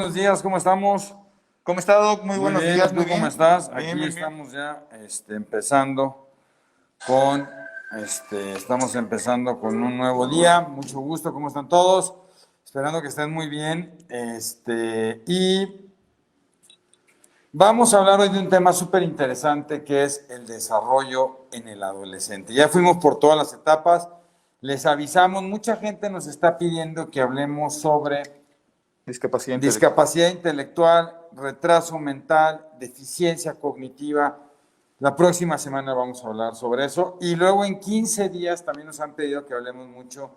buenos días, ¿cómo estamos? ¿Cómo está, Doc? Muy buenos bien, días, ¿tú muy bien. cómo estás? Bien, Aquí bien, estamos ya empezando con un nuevo día. Mucho gusto, ¿cómo están todos? Esperando que estén muy bien. Y vamos a hablar hoy de un tema súper interesante que es el desarrollo en el adolescente. Ya fuimos por todas las etapas, les avisamos, mucha gente nos está pidiendo que hablemos sobre Discapacidad intelectual. discapacidad intelectual, retraso mental, deficiencia cognitiva. La próxima semana vamos a hablar sobre eso. Y luego en 15 días también nos han pedido que hablemos mucho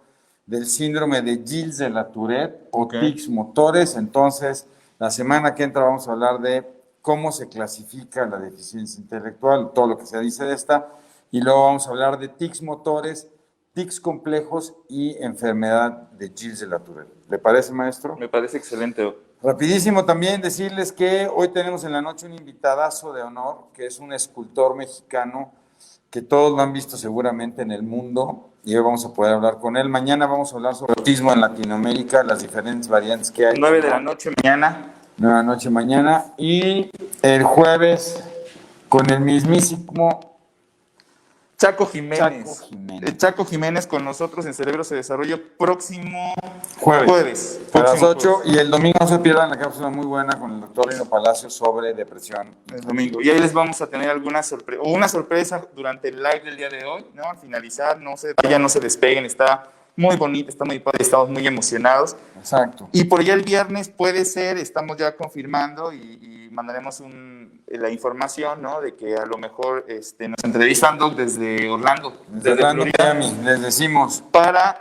del síndrome de Gilles de la Tourette o tics motores. Entonces, la semana que entra vamos a hablar de cómo se clasifica la deficiencia intelectual, todo lo que se dice de esta. Y luego vamos a hablar de tics motores, tics complejos y enfermedad de Gilles de la Tourette. ¿Le parece, maestro? Me parece excelente, Doc. Rapidísimo también decirles que hoy tenemos en la noche un invitadazo de honor, que es un escultor mexicano que todos lo han visto seguramente en el mundo y hoy vamos a poder hablar con él. Mañana vamos a hablar sobre autismo en Latinoamérica, las diferentes variantes que hay. 9 de la noche mañana. 9 de la noche mañana y el jueves con el mismísimo Chaco Jiménez. Chaco Jiménez. Chaco Jiménez con nosotros en Cerebro se Desarrolla próximo Jueves. A las Próximo 8 jueves. y el domingo no se pierdan la cápsula muy buena con el doctor Lino Palacio sobre depresión. El domingo. Y ahí les vamos a tener alguna sorpresa, o una sorpresa durante el live del día de hoy, ¿no? Al finalizar, no se vayan, no se despeguen, está muy bonito, está muy padre, estamos muy emocionados. Exacto. Y por allá el viernes puede ser, estamos ya confirmando y mandaremos la información, ¿no? De que a lo mejor nos entrevistan, Doc, desde Orlando, Desde Orlando, Florida, Miami, les decimos. para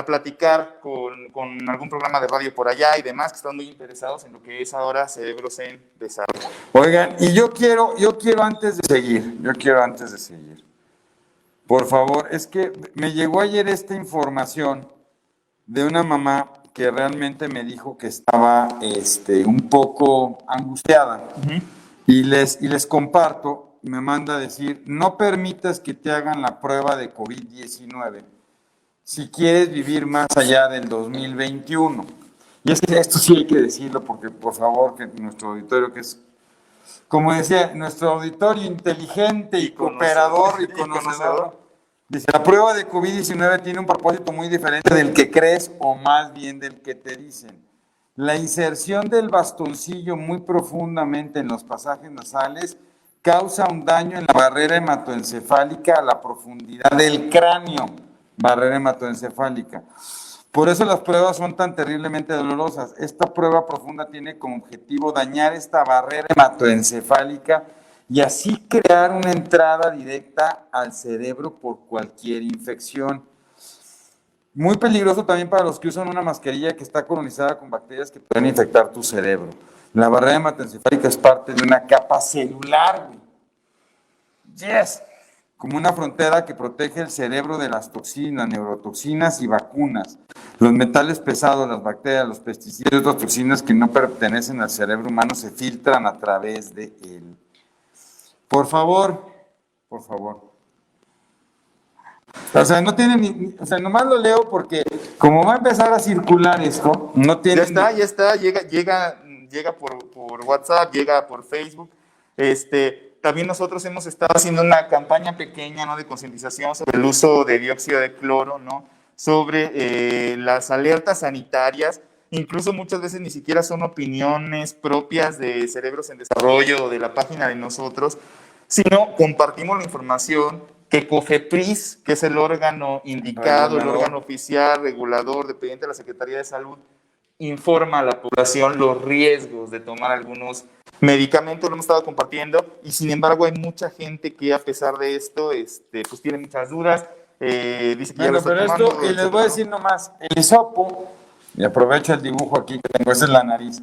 platicar con algún programa de radio por allá y demás, que están muy interesados en lo que es ahora Cerebros en Desarrollo. Oigan, y yo quiero antes de seguir, por favor, es que me llegó ayer esta información de una mamá que realmente me dijo que estaba un poco angustiada. Y les comparto, me manda a decir, no permitas que te hagan la prueba de COVID-19 si quieres vivir más allá del 2021. Y es que esto sí hay que decirlo porque, por favor, que nuestro auditorio, que es, como decía, nuestro auditorio inteligente y cooperador y conocedor, dice, la prueba de COVID-19 tiene un propósito muy diferente del que crees o más bien del que te dicen. La inserción del bastoncillo muy profundamente en los pasajes nasales causa un daño en la barrera hematoencefálica a la profundidad del cráneo, barrera hematoencefálica. Por eso las pruebas son tan terriblemente dolorosas. Esta prueba profunda tiene como objetivo dañar esta barrera hematoencefálica y así crear una entrada directa al cerebro por cualquier infección. Muy peligroso también para los que usan una mascarilla que está colonizada con bacterias que pueden infectar tu cerebro. La barrera hematoencefálica es parte de una capa celular, güey. Yes. Como una frontera que protege el cerebro de las toxinas, neurotoxinas y vacunas. Los metales pesados, las bacterias, los pesticidas y otras toxinas que no pertenecen al cerebro humano se filtran a través de él. Por favor. O sea, no tiene o sea, nomás lo leo porque como va a empezar a circular esto, no tiene... Ya está, llega por WhatsApp, llega por Facebook. También nosotros hemos estado haciendo una campaña pequeña, ¿no? De concientización sobre el uso de dióxido de cloro, ¿no? Sobre las alertas sanitarias. Incluso muchas veces ni siquiera son opiniones propias de Cerebros en Desarrollo o de la página de nosotros, sino compartimos la información que COFEPRIS, que es el órgano indicado, el órgano oficial, regulador, dependiente de la Secretaría de Salud, informa a la población los riesgos de tomar algunos medicamentos. Lo hemos estado compartiendo y sin embargo hay mucha gente que a pesar de esto pues tiene muchas dudas. Dice que ya lo está tomando, esto, y les voy a decir nomás, el hisopo, y aprovecho el dibujo aquí que tengo, esa es la nariz.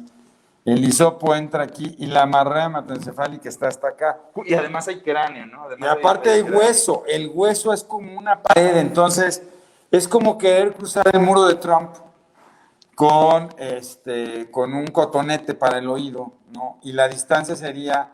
El hisopo entra aquí y la barrera hematoencefálica está hasta acá. Y además hay cráneo, ¿no? Además y aparte hay hueso. El hueso es como una pared, entonces es como querer cruzar el muro de Trump con un cotonete para el oído, ¿no? Y la distancia sería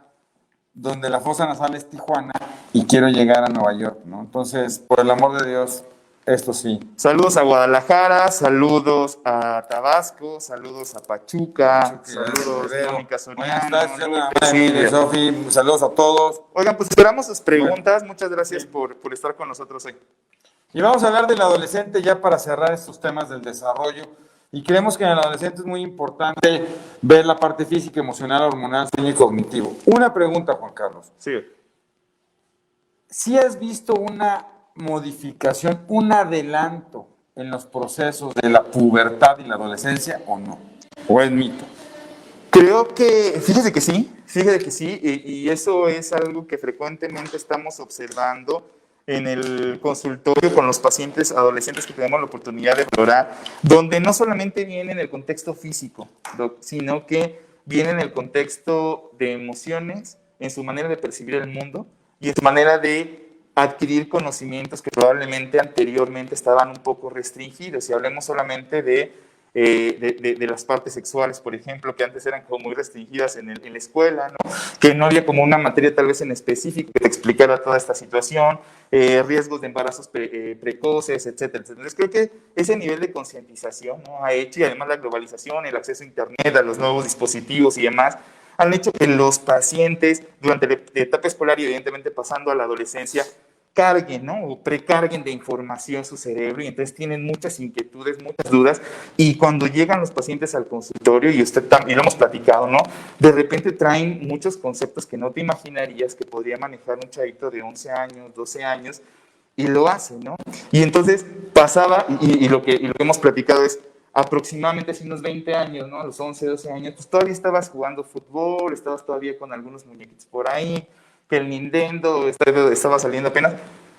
donde la fosa nasal es Tijuana y quiero llegar a Nueva York, ¿no? Entonces, por el amor de Dios, Esto sí. Saludos a Guadalajara, saludos a Tabasco, saludos a Pachuca, saludos a Mónica Soriano, Sofi, saludos a todos. Oigan, pues esperamos sus preguntas. Muchas gracias por estar con nosotros hoy. Y vamos a hablar del adolescente ya para cerrar estos temas del desarrollo. Y creemos que en el adolescente es muy importante ver la parte física, emocional, hormonal, sueño y cognitivo. Una pregunta, Juan Carlos. Sí. ¿Sí has visto una modificación, un adelanto en los procesos de la pubertad y la adolescencia o no? ¿O es mito? Creo que, fíjese que sí, y eso es algo que frecuentemente estamos observando en el consultorio con los pacientes adolescentes que tenemos la oportunidad de explorar, donde no solamente viene en el contexto físico, sino que viene en el contexto de emociones, en su manera de percibir el mundo y en su manera de adquirir conocimientos que probablemente anteriormente estaban un poco restringidos. Si hablemos solamente de las partes sexuales, por ejemplo, que antes eran como muy restringidas en la escuela, ¿no? Que no había como una materia tal vez en específico que te explicara toda esta situación, riesgos de embarazos precoces, etcétera, etcétera. Entonces creo que ese nivel de concientización, ¿no?, ha hecho, y además la globalización, el acceso a internet, a los nuevos dispositivos y demás, han hecho que los pacientes durante la etapa escolar y evidentemente pasando a la adolescencia carguen, ¿no?, o precarguen de información su cerebro, y entonces tienen muchas inquietudes, muchas dudas, y cuando llegan los pacientes al consultorio, y usted también lo hemos platicado, ¿no?, de repente traen muchos conceptos que no te imaginarías que podría manejar un chavito de 11 años, 12 años, y lo hace, ¿no? Y entonces pasaba, y lo que hemos platicado es, aproximadamente hace unos 20 años, ¿no?, a los 11, 12 años, pues todavía estabas jugando fútbol, estabas todavía con algunos muñequitos por ahí, que el Nintendo estaba saliendo apenas.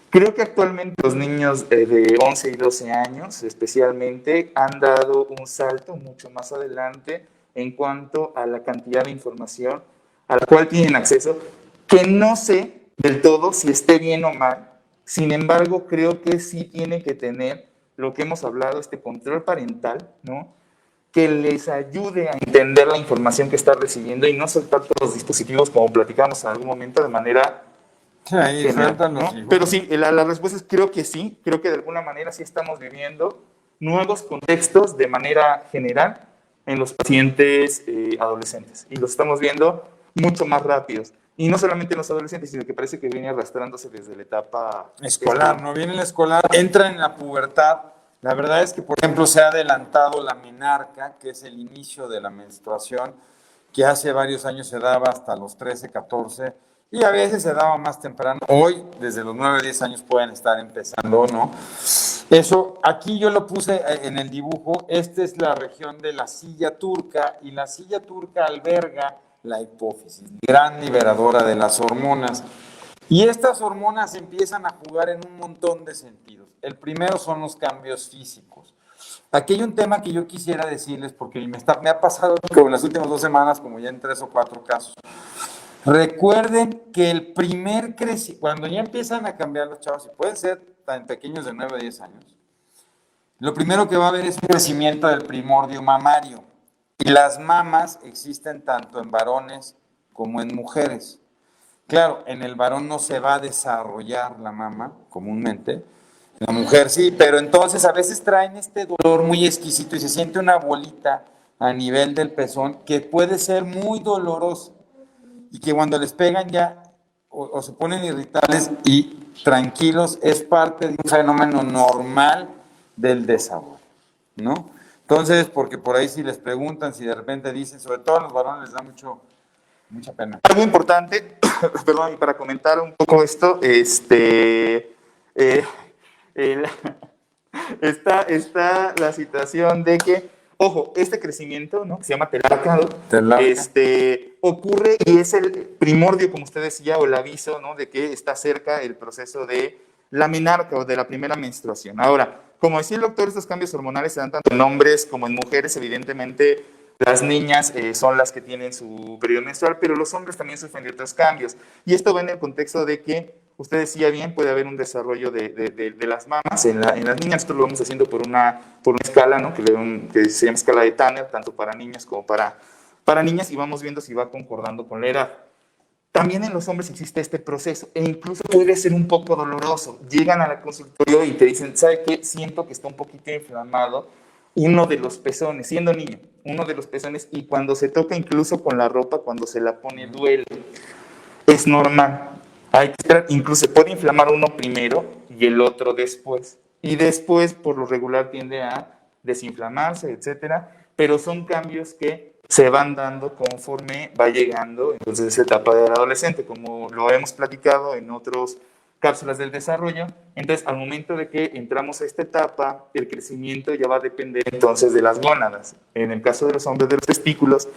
Creo que actualmente los niños de 11 y 12 años especialmente han dado un salto mucho más adelante en cuanto a la cantidad de información a la cual tienen acceso, que no sé del todo si esté bien o mal. Sin embargo, creo que sí tiene que tener lo que hemos hablado, este control parental, ¿no?, que les ayude a entender la información que está recibiendo y no soltar todos los dispositivos, como platicamos en algún momento, de manera general, ¿no? Pero sí, la respuesta es creo que sí, creo que de alguna manera sí estamos viviendo nuevos contextos de manera general en los pacientes adolescentes, y los estamos viendo mucho más rápidos. Y no solamente en los adolescentes, sino que parece que viene arrastrándose desde la etapa escolar, ¿no? Viene en la escolar, entra en la pubertad. La verdad es que, por ejemplo, se ha adelantado la menarca, que es el inicio de la menstruación, que hace varios años se daba hasta los 13, 14, y a veces se daba más temprano. Hoy, desde los 9, 10 años pueden estar empezando, ¿no? Eso, aquí yo lo puse en el dibujo. Esta es la región de la silla turca, y la silla turca alberga la hipófisis, gran liberadora de las hormonas. Y estas hormonas empiezan a jugar en un montón de sentidos. El primero son los cambios físicos. Aquí hay un tema que yo quisiera decirles, porque me ha pasado como en las últimas 2 semanas, como ya en 3 o 4 casos. Recuerden que el primer crecimiento, cuando ya empiezan a cambiar los chavos, y pueden ser tan pequeños de 9 a 10 años, lo primero que va a haber es un crecimiento del primordio mamario. Y las mamas existen tanto en varones como en mujeres. Claro, en el varón no se va a desarrollar la mama comúnmente, en la mujer sí, pero entonces a veces traen este dolor muy exquisito y se siente una bolita a nivel del pezón que puede ser muy doloroso, y que cuando les pegan ya o se ponen irritables y tranquilos, es parte de un fenómeno normal del desarrollo, ¿no? Entonces, porque por ahí si les preguntan, si de repente dicen, sobre todo a los varones les da mucha pena. Algo importante, perdón, para comentar un poco esto, está la situación de que, ojo, este crecimiento, ¿no?, que se llama telarcado, ocurre y es el primordio, como usted decía, o el aviso, ¿no?, de que está cerca el proceso de la menarca o de la primera menstruación. Ahora, como decía el doctor, estos cambios hormonales se dan tanto en hombres como en mujeres. Evidentemente, las niñas son las que tienen su periodo menstrual, pero los hombres también sufren de otros cambios. Y esto va en el contexto de que, usted decía bien, puede haber un desarrollo de las mamas en las niñas. Nosotros lo vamos haciendo por una escala, ¿no?, que se llama escala de Tanner, tanto para niños como para niñas, y vamos viendo si va concordando con la edad. También en los hombres existe este proceso e incluso puede ser un poco doloroso. Llegan a la consultorio y te dicen, ¿sabe qué? Siento que está un poquito inflamado uno de los pezones, siendo niño, uno de los pezones, y cuando se toca incluso con la ropa, cuando se la pone, duele. Es normal. Hay que esperar, incluso se puede inflamar uno primero y el otro después. Y después, por lo regular, tiende a desinflamarse, etcétera. Pero son cambios que se van dando conforme va llegando entonces esa etapa del adolescente, como lo hemos platicado en otras cápsulas del desarrollo. Entonces, al momento de que entramos a esta etapa, el crecimiento ya va a depender entonces de las gónadas. En el caso de los hombres, de los testículos.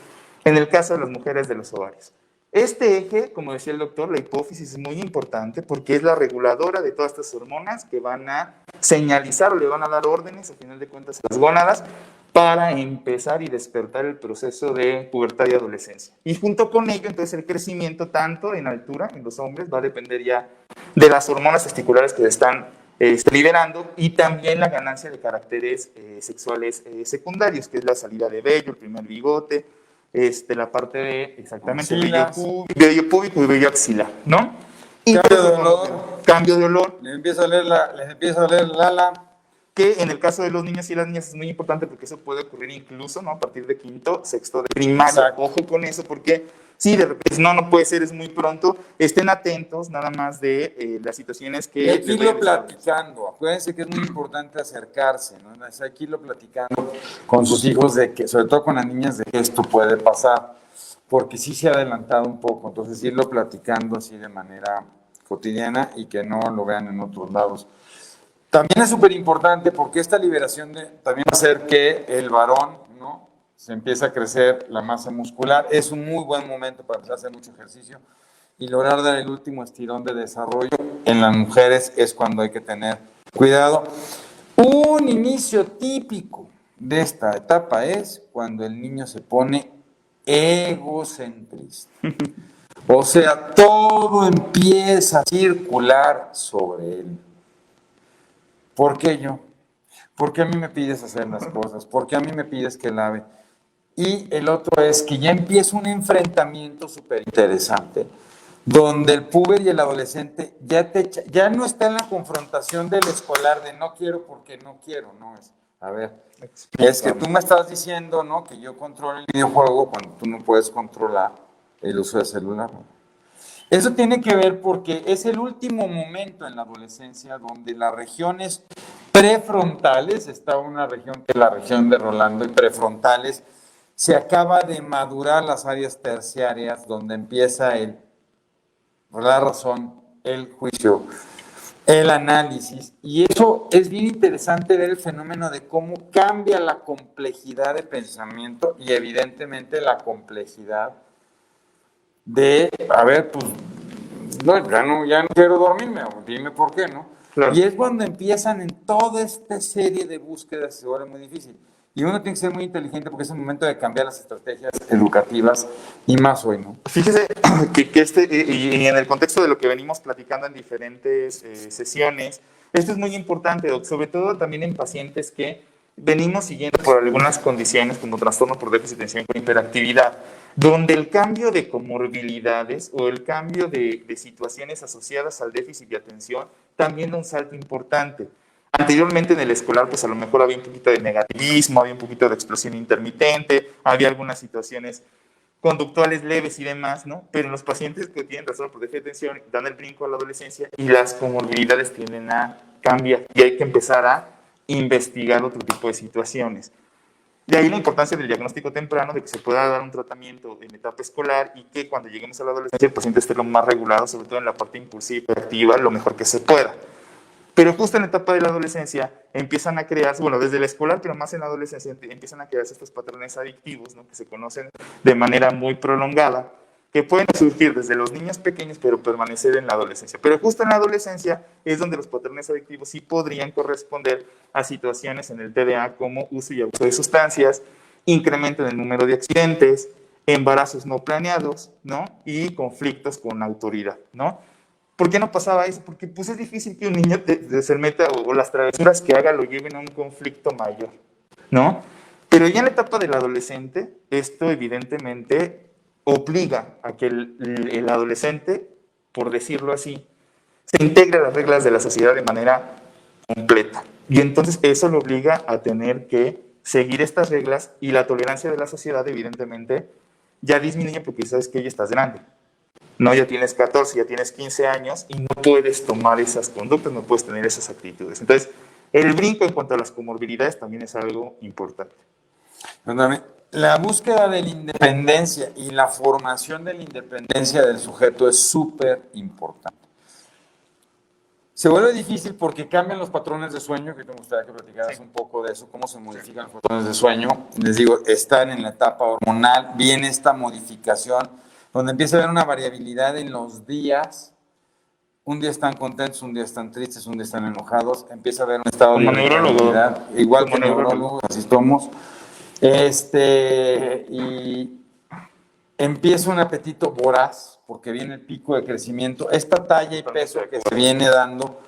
En el caso de las mujeres, de los ovarios. Este eje, como decía el doctor, la hipófisis es muy importante porque es la reguladora de todas estas hormonas que van a señalizar o le van a dar órdenes, a final de cuentas, a las gónadas para empezar y despertar el proceso de pubertad y adolescencia. Y junto con ello, entonces, el crecimiento tanto en altura en los hombres va a depender ya de las hormonas testiculares que se están liberando y también la ganancia de caracteres sexuales secundarios, que es la salida de vello, el primer bigote, la parte de, exactamente, vello púbico y vello axilar, ¿no? Y cambio de olor. Cambio de olor. Les empieza a oler el ala. Que en el caso de los niños y las niñas es muy importante porque eso puede ocurrir incluso, ¿no? A partir de quinto, sexto de primaria. Exacto. Ojo con eso porque sí, de repente, no puede ser, es muy pronto. Estén atentos nada más de las situaciones que... Hay que irlo platicando. Acuérdense que es muy importante acercarse, ¿no? Hay que irlo platicando con sus hijos, de que, sobre todo con las niñas, de que esto puede pasar, porque sí se ha adelantado un poco. Entonces, irlo platicando así de manera cotidiana y que no lo vean en otros lados. También es súper importante porque esta liberación también va a hacer que el varón, ¿no?, se empieza a crecer la masa muscular. Es un muy buen momento para empezar a hacer mucho ejercicio y lograr dar el último estirón de desarrollo. En las mujeres es cuando hay que tener cuidado. Un inicio típico de esta etapa es cuando el niño se pone egocentrista. O sea, todo empieza a circular sobre él. ¿Por qué yo? ¿Por qué a mí me pides hacer las cosas? ¿Por qué a mí me pides que lave? Y el otro es que ya empieza un enfrentamiento súper interesante, donde el puber y el adolescente ya no está en la confrontación del escolar de no quiero porque no quiero, no es, a ver, es que tú me estás diciendo, ¿no?, que yo controlo el videojuego cuando tú no puedes controlar el uso del celular, ¿no? Eso tiene que ver porque es el último momento en la adolescencia donde las regiones prefrontales, está una región que es la región de Rolando, y prefrontales, se acaba de madurar las áreas terciarias donde empieza la razón, el juicio, el análisis. Y eso es bien interesante ver el fenómeno de cómo cambia la complejidad de pensamiento y evidentemente la complejidad de, a ver, pues, no, ya no quiero dormirme, dime por qué, ¿no? Claro. Y es cuando empiezan en toda esta serie de búsquedas, se vuelve muy difícil. Y uno tiene que ser muy inteligente porque es el momento de cambiar las estrategias educativas y más hoy, ¿no? Fíjese que y en el contexto de lo que venimos platicando en diferentes sesiones, esto es muy importante, Doc, sobre todo también en pacientes que venimos siguiendo por algunas condiciones como trastorno por déficit de atención con hiperactividad, donde el cambio de comorbilidades o el cambio de situaciones asociadas al déficit de atención también da un salto importante. Anteriormente en el escolar, pues a lo mejor había un poquito de negativismo, había un poquito de explosión intermitente, había algunas situaciones conductuales leves y demás, ¿no? Pero en los pacientes que tienen trastorno por déficit de atención dan el brinco a la adolescencia y las comorbilidades tienden a cambiar y hay que empezar a investigar otro tipo de situaciones. De ahí la importancia del diagnóstico temprano, de que se pueda dar un tratamiento en etapa escolar y que cuando lleguemos a la adolescencia el paciente esté lo más regulado, sobre todo en la parte impulsiva y activa, lo mejor que se pueda. Pero justo en la etapa de la adolescencia empiezan a crearse, bueno, desde la escolar, pero más en la adolescencia, empiezan a crearse estos patrones adictivos, ¿no?, que se conocen de manera muy prolongada, que pueden surgir desde los niños pequeños, pero permanecer en la adolescencia. Pero justo en la adolescencia es donde los patrones adictivos sí podrían corresponder a situaciones en el TDA como uso y abuso de sustancias, incremento en el número de accidentes, embarazos no planeados, ¿no?, y conflictos con autoridad, ¿no? ¿Por qué no pasaba eso? Porque pues es difícil que un niño se meta o las travesuras que haga lo lleven a un conflicto mayor, ¿no? Pero ya en la etapa del adolescente, esto evidentemente obliga a que el adolescente, por decirlo así, se integre a las reglas de la sociedad de manera completa. Y entonces eso lo obliga a tener que seguir estas reglas y la tolerancia de la sociedad, evidentemente, ya disminuye porque sabes que ya estás grande. No, ya tienes 14, ya tienes 15 años y no puedes tomar esas conductas, no puedes tener esas actitudes. Entonces, el brinco en cuanto a las comorbilidades también es algo importante. Perdóname, la búsqueda de la independencia y la formación de la independencia del sujeto es súper importante. Se vuelve difícil porque cambian los patrones de sueño, que me gustaría que platicaras un poco de eso, cómo se modifican los patrones de sueño. Les digo, están en la etapa hormonal, viene esta modificación, donde empieza a haber una variabilidad en los días. Un día están contentos, un día están tristes, un día están enojados, empieza a haber un estado de irritabilidad, igual que neurólogo, así somos. Y empieza un apetito voraz, porque viene el pico de crecimiento. Esta talla y peso que se viene dando,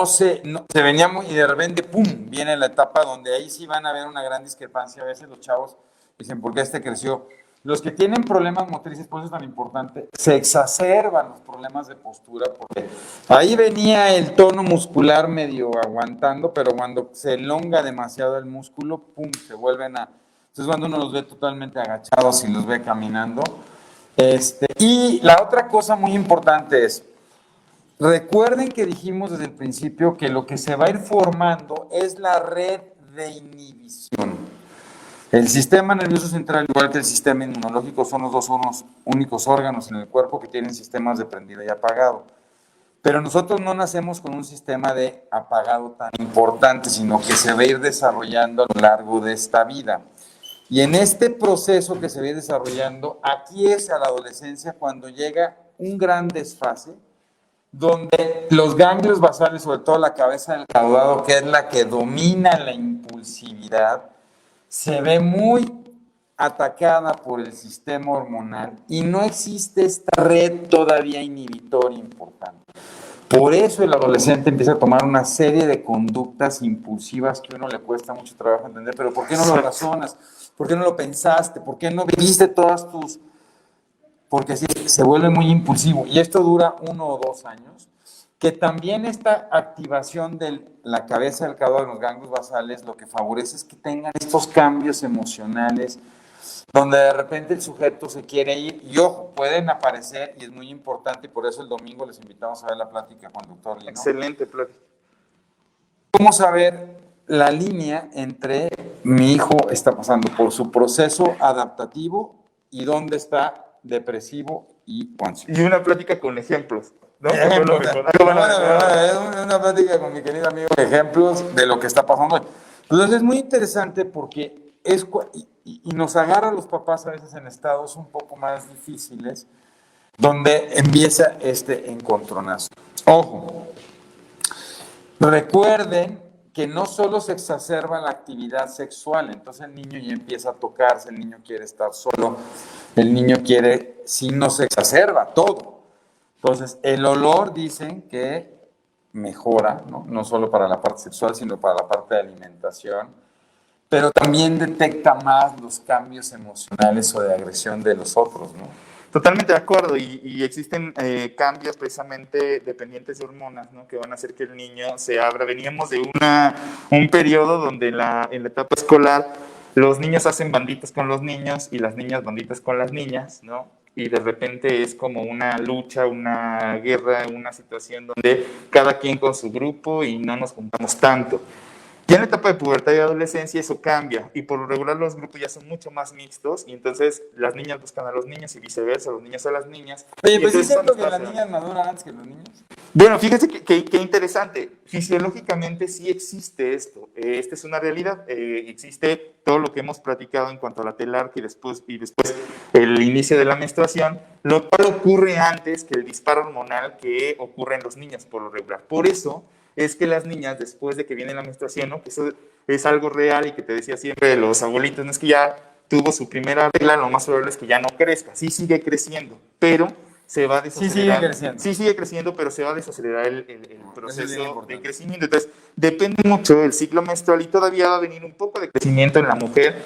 se venía muy, y de repente, ¡pum!, viene la etapa donde ahí sí van a ver una gran discrepancia. A veces los chavos dicen, ¿por qué este creció? Los que tienen problemas motrices, por eso es tan importante, se exacerban los problemas de postura, porque ahí venía el tono muscular medio aguantando, pero cuando se elonga demasiado el músculo, ¡pum!, se vuelven a... Entonces cuando uno los ve totalmente agachados y los ve caminando. Y la otra cosa muy importante es, recuerden que dijimos desde el principio que lo que se va a ir formando es la red de inhibición. El sistema nervioso central, igual que el sistema inmunológico, son los dos únicos órganos en el cuerpo que tienen sistemas de prendido y apagado. Pero nosotros no nacemos con un sistema de apagado tan importante, sino que se va a ir desarrollando a lo largo de esta vida. Y en este proceso que se va a ir desarrollando, aquí es a la adolescencia cuando llega un gran desfase, donde los ganglios basales, sobre todo la cabeza del caudado, que es la que domina la impulsividad, se ve muy atacada por el sistema hormonal y no existe esta red todavía inhibitoria importante. Por eso el adolescente empieza a tomar una serie de conductas impulsivas que a uno le cuesta mucho trabajo entender, pero ¿por qué no lo razonas? ¿Por qué no lo pensaste? ¿Por qué no viviste todas tus...? Porque sí, se vuelve muy impulsivo y esto dura 1 o 2 años, que también esta activación de la cabeza del caudado de los ganglios basales lo que favorece es que tengan estos cambios emocionales donde de repente el sujeto se quiere ir y ojo, pueden aparecer y es muy importante y por eso el domingo les invitamos a ver la plática con el doctor Lino. Excelente plática. ¿Cómo saber la línea entre mi hijo está pasando por su proceso adaptativo y dónde está depresivo y ansioso? Y una plática con ejemplos, ¿no? Es una plática con mi querido amigo, ejemplos de lo que está pasando hoy. Entonces es muy interesante porque y nos agarra a los papás a veces en estados un poco más difíciles, donde empieza este encontronazo. Ojo, recuerden que no solo se exacerba la actividad sexual, entonces el niño ya empieza a tocarse, el niño quiere estar solo, el niño quiere, si no se exacerba todo. Entonces, el olor dicen que mejora, ¿no? No solo para la parte sexual, sino para la parte de alimentación, pero también detecta más los cambios emocionales o de agresión de los otros, ¿no? Totalmente de acuerdo, y existen cambios precisamente dependientes de hormonas, ¿no? Que van a hacer que el niño se abra. Veníamos de un periodo donde en la etapa escolar los niños hacen banditas con los niños y las niñas banditas con las niñas, ¿no? Y de repente es como una lucha, una guerra, una situación donde cada quien con su grupo y no nos juntamos tanto. Ya en la etapa de pubertad y adolescencia eso cambia y por lo regular los grupos ya son mucho más mixtos y entonces las niñas buscan a los niños y viceversa, los niños a las niñas. Oye, pues es cierto que las niñas maduran antes que los niños. Bueno, fíjese que interesante. Fisiológicamente sí existe esto. Esta es una realidad. Existe todo lo que hemos platicado en cuanto a la telarquía y después el inicio de la menstruación, lo cual ocurre antes que el disparo hormonal que ocurre en los niños por lo regular. Por eso es que las niñas, después de que viene la menstruación, ¿no? Que eso es algo real y que te decía siempre los abuelitos, no es que ya tuvo su primera regla, lo más probable es que ya no crezca. Sí sigue creciendo, pero se va a desacelerar. Sí sigue creciendo. Sí sigue creciendo, pero se va a desacelerar el proceso de crecimiento. Entonces, depende mucho del ciclo menstrual y todavía va a venir un poco de crecimiento en la mujer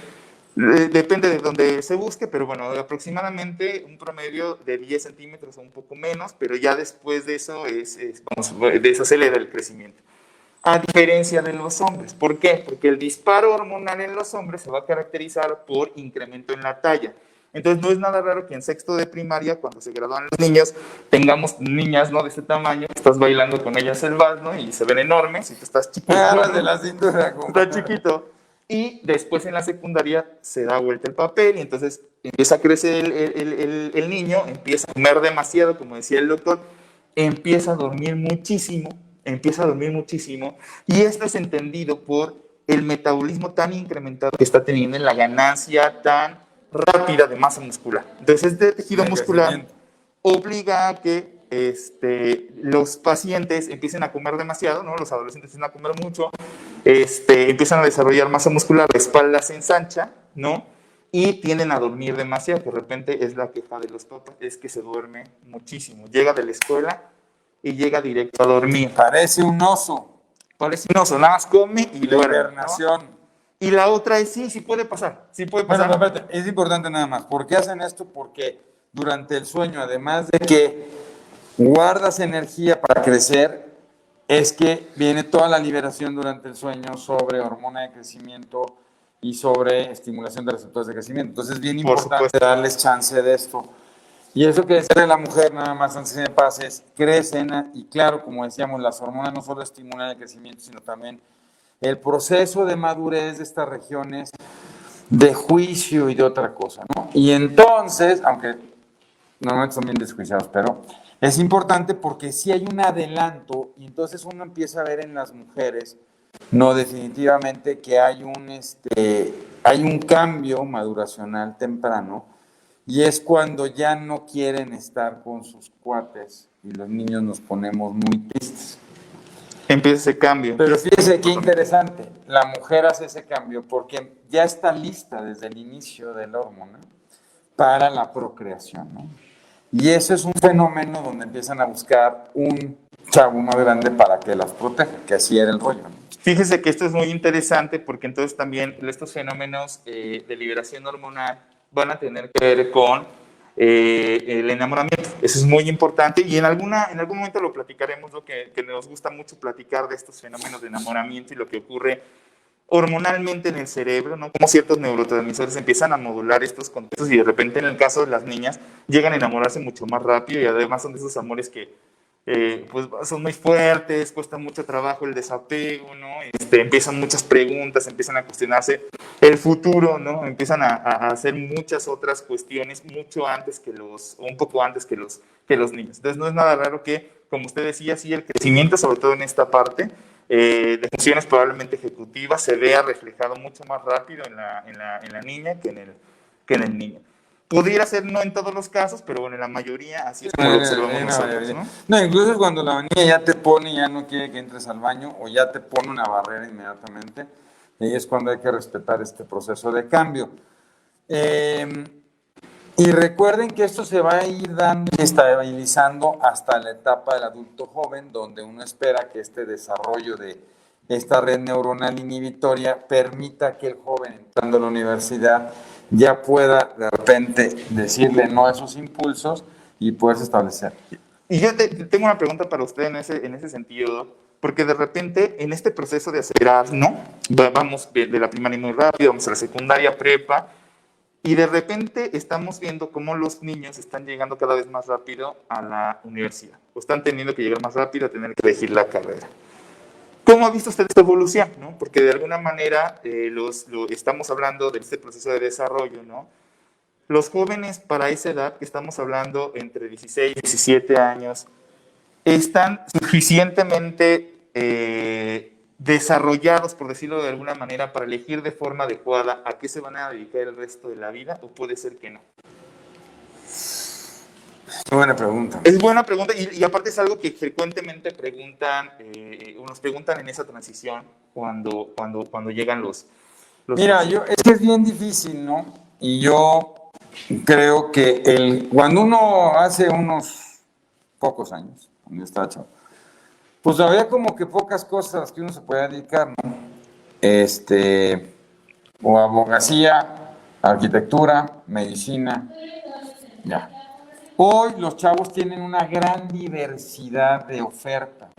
Depende de donde se busque, pero bueno, aproximadamente un promedio de 10 centímetros o un poco menos, pero ya después de eso, de eso se le da el crecimiento. A diferencia de los hombres. ¿Por qué? Porque el disparo hormonal en los hombres se va a caracterizar por incremento en la talla. Entonces no es nada raro que en sexto de primaria, cuando se gradúan los niños, tengamos niñas, ¿no?, de este tamaño, estás bailando con ellas el vals, ¿no?, y se ven enormes, y tú estás chiquito, Agarras de la cintura. estás chiquito. Y después en la secundaria se da vuelta el papel y entonces empieza a crecer el niño, empieza a comer demasiado, como decía el doctor, empieza a dormir muchísimo, y esto es entendido por el metabolismo tan incrementado que está teniendo en la ganancia tan rápida de masa muscular. Entonces este tejido muscular obliga a que los pacientes empiecen a comer demasiado, ¿no? Los adolescentes empiezan a comer mucho, empiezan a desarrollar masa muscular, la espalda se ensancha, ¿no? Y tienden a dormir demasiado, que de repente es la queja de los papás, es que se duerme muchísimo. Llega de la escuela y llega directo a dormir. Parece un oso. Parece un oso, nada más come y duerme, Hibernación. ¿no? Y la otra es, sí puede pasar, sí puede pasar. Bueno, espérate, es importante nada más. ¿Por qué hacen esto? Porque durante el sueño, además de que guardas energía para crecer, es que viene toda la liberación durante el sueño sobre hormona de crecimiento y sobre estimulación de receptores de crecimiento. Entonces es bien importante darles chance de esto. Y eso que decía de la mujer, nada más antes de que me pases, crecen y claro, como decíamos, las hormonas no solo estimulan el crecimiento, sino también el proceso de madurez de estas regiones de juicio y de otra cosa, ¿no? Y entonces, aunque normalmente son bien desjuiciados, pero es importante porque sí hay un adelanto y entonces uno empieza a ver en las mujeres, no definitivamente, que hay un cambio maduracional temprano y es cuando ya no quieren estar con sus cuates y los niños nos ponemos muy tristes. Empieza ese cambio. Pero fíjese qué interesante, la mujer hace ese cambio porque ya está lista desde el inicio de la hormona para la procreación, ¿no? Y eso es un fenómeno donde empiezan a buscar un chavo más grande para que las proteja, que así era el rollo, ¿no? Fíjese que esto es muy interesante porque entonces también estos fenómenos de liberación hormonal van a tener que ver con el enamoramiento. Eso es muy importante y en algún momento lo platicaremos, lo que nos gusta mucho platicar de estos fenómenos de enamoramiento y lo que ocurre hormonalmente en el cerebro, ¿no? Como ciertos neurotransmisores empiezan a modular estos contextos y de repente en el caso de las niñas llegan a enamorarse mucho más rápido y además son de esos amores que pues son muy fuertes, cuesta mucho trabajo el desapego, ¿no? Empiezan muchas preguntas, empiezan a cuestionarse el futuro, ¿no? Empiezan a hacer muchas otras cuestiones mucho antes que un poco antes que los niños. Entonces no es nada raro que, como usted decía, sí, el crecimiento, sobre todo en esta parte, de funciones probablemente ejecutivas, se vea reflejado mucho más rápido en la niña que en el niño. Pudiera ser no en todos los casos, pero bueno, en la mayoría así es como lo observamos nosotros, ¿no? No, incluso cuando la niña ya te pone, ya no quiere que entres al baño o ya te pone una barrera inmediatamente, ahí es cuando hay que respetar este proceso de cambio. Y recuerden que esto se va a ir dando y estabilizando hasta la etapa del adulto joven, donde uno espera que este desarrollo de esta red neuronal inhibitoria permita que el joven entrando a la universidad ya pueda de repente decirle no a esos impulsos y poderse establecer. Y yo tengo una pregunta para usted en ese sentido, porque de repente en este proceso de acelerar, ¿no? Vamos de la primaria muy rápido, vamos a la secundaria, prepa, y de repente estamos viendo cómo los niños están llegando cada vez más rápido a la universidad, o están teniendo que llegar más rápido a tener que elegir la carrera. ¿Cómo ha visto usted esta evolución? ¿No? Porque de alguna manera estamos hablando de este proceso de desarrollo, ¿no? Los jóvenes para esa edad, que estamos hablando entre 16 y 17 años, están suficientemente desarrollados, por decirlo de alguna manera, para elegir de forma adecuada a qué se van a dedicar el resto de la vida, o puede ser que no. Buena pregunta. Es buena pregunta y aparte es algo que frecuentemente nos preguntan en esa transición cuando llegan los Mira, es que es bien difícil, ¿no? Y yo creo que cuando uno hace unos pocos años, cuando yo estaba chavo, pues había como que pocas cosas que uno se podía dedicar, ¿no? O abogacía, arquitectura, medicina, ya. Hoy los chavos tienen una gran diversidad de oferta.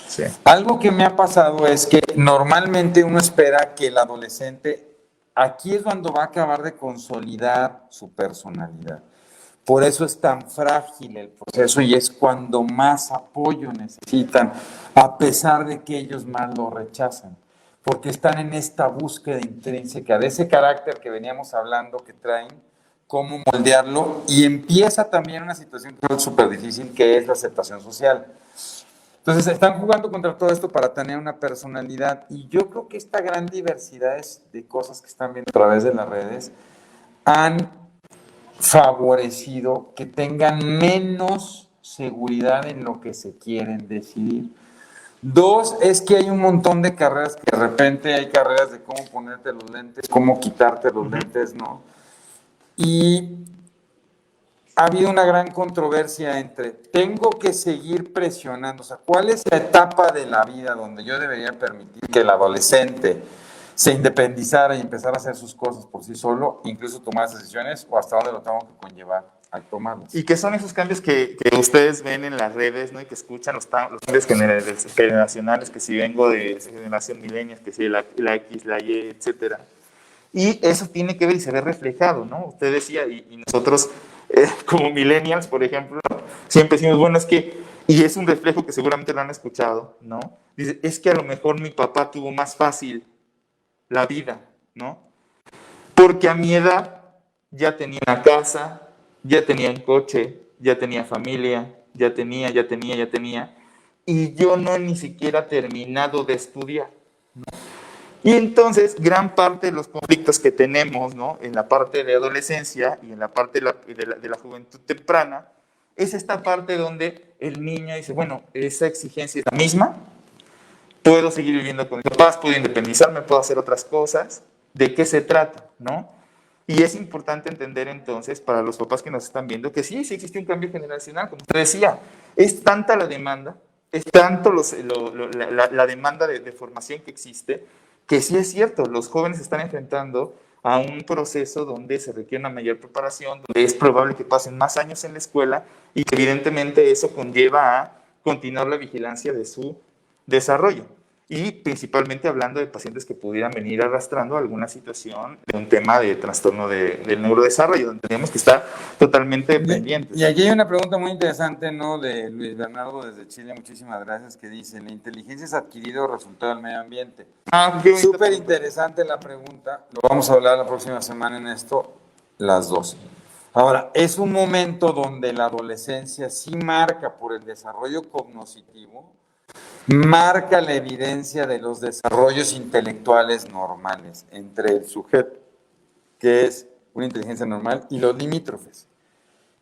Sí. Algo que me ha pasado es que normalmente uno espera que el adolescente, aquí es cuando va a acabar de consolidar su personalidad. Por eso es tan frágil el proceso y es cuando más apoyo necesitan, a pesar de que ellos más lo rechazan, porque están en esta búsqueda intrínseca de ese carácter que veníamos hablando que traen, cómo moldearlo, y empieza también una situación que es súper difícil, que es la aceptación social. Entonces están jugando contra todo esto para tener una personalidad, y yo creo que esta gran diversidad de cosas que están viendo a través de las redes han favorecido que tengan menos seguridad en lo que se quieren decidir. Dos, es que hay un montón de carreras que de repente hay carreras de cómo ponerte los lentes, cómo quitarte los lentes, ¿no? Y ha habido una gran controversia entre, tengo que seguir presionando, o sea, ¿cuál es la etapa de la vida donde yo debería permitir que el adolescente se independizara y empezara a hacer sus cosas por sí solo, incluso tomar decisiones, o hasta dónde lo tengo que conllevar a tomarlas? ¿Y qué son esos cambios que ustedes ven en las redes, ¿no? Y que escuchan los cambios generacionales, que si vengo de generación millennials, que si la X, la Y, etcétera? Y eso tiene que ver y se ve reflejado, ¿no? Usted decía, y nosotros como millennials, por ejemplo, siempre decimos, bueno, es que, y es un reflejo que seguramente lo han escuchado, ¿no? Dice, es que a lo mejor mi papá tuvo más fácil la vida, ¿no? Porque a mi edad ya tenía una casa, ya tenía un coche, ya tenía familia, ya tenía, y yo no he ni siquiera terminado de estudiar. Y entonces, gran parte de los conflictos que tenemos, ¿no? En la parte de adolescencia y en la parte de la juventud temprana, es esta parte donde el niño dice, bueno, esa exigencia es la misma, puedo seguir viviendo con mis papás, puedo independizarme, puedo hacer otras cosas, ¿de qué se trata, no? Y es importante entender entonces, para los papás que nos están viendo, que sí existe un cambio generacional, como usted decía, es tanta la demanda, es tanto la demanda de formación que existe, que sí es cierto, los jóvenes se están enfrentando a un proceso donde se requiere una mayor preparación, donde es probable que pasen más años en la escuela y que evidentemente eso conlleva a continuar la vigilancia de su desarrollo. Y principalmente hablando de pacientes que pudieran venir arrastrando alguna situación de un tema de trastorno del neurodesarrollo, donde tenemos que estar totalmente pendientes. Y aquí hay una pregunta muy interesante, ¿no? De Luis Bernardo desde Chile, muchísimas gracias, que dice, ¿la inteligencia es adquirida o resultado del medio ambiente? Súper interesante la pregunta, lo vamos a hablar la próxima semana en esto, las dos. Ahora, es un momento donde la adolescencia sí marca por el desarrollo cognitivo, marca la evidencia de los desarrollos intelectuales normales entre el sujeto, que es una inteligencia normal, y los limítrofes.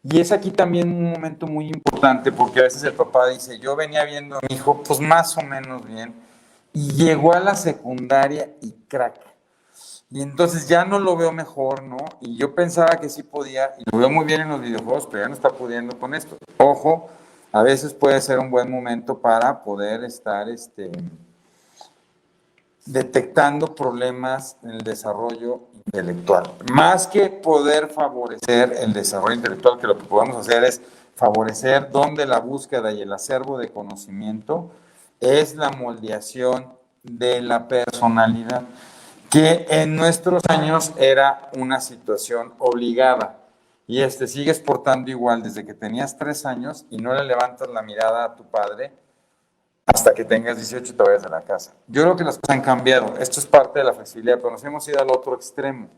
Y es aquí también un momento muy importante, porque a veces el papá dice, yo venía viendo a mi hijo pues más o menos bien, y llegó a la secundaria y crack. Y entonces ya no lo veo mejor, ¿no? Y yo pensaba que sí podía, y lo veo muy bien en los videojuegos, pero ya no está pudiendo con esto. Ojo, a veces puede ser un buen momento para poder estar detectando problemas en el desarrollo intelectual. Más que poder favorecer el desarrollo intelectual, que lo que podemos hacer es favorecer donde la búsqueda y el acervo de conocimiento es la moldeación de la personalidad, que en nuestros años era una situación obligada. Y sigues portando igual desde que tenías 3 años y no le levantas la mirada a tu padre hasta que tengas 18 y te vayas de la casa. Yo creo que las cosas han cambiado. Esto es parte de la flexibilidad, pero nos hemos ido al otro extremo.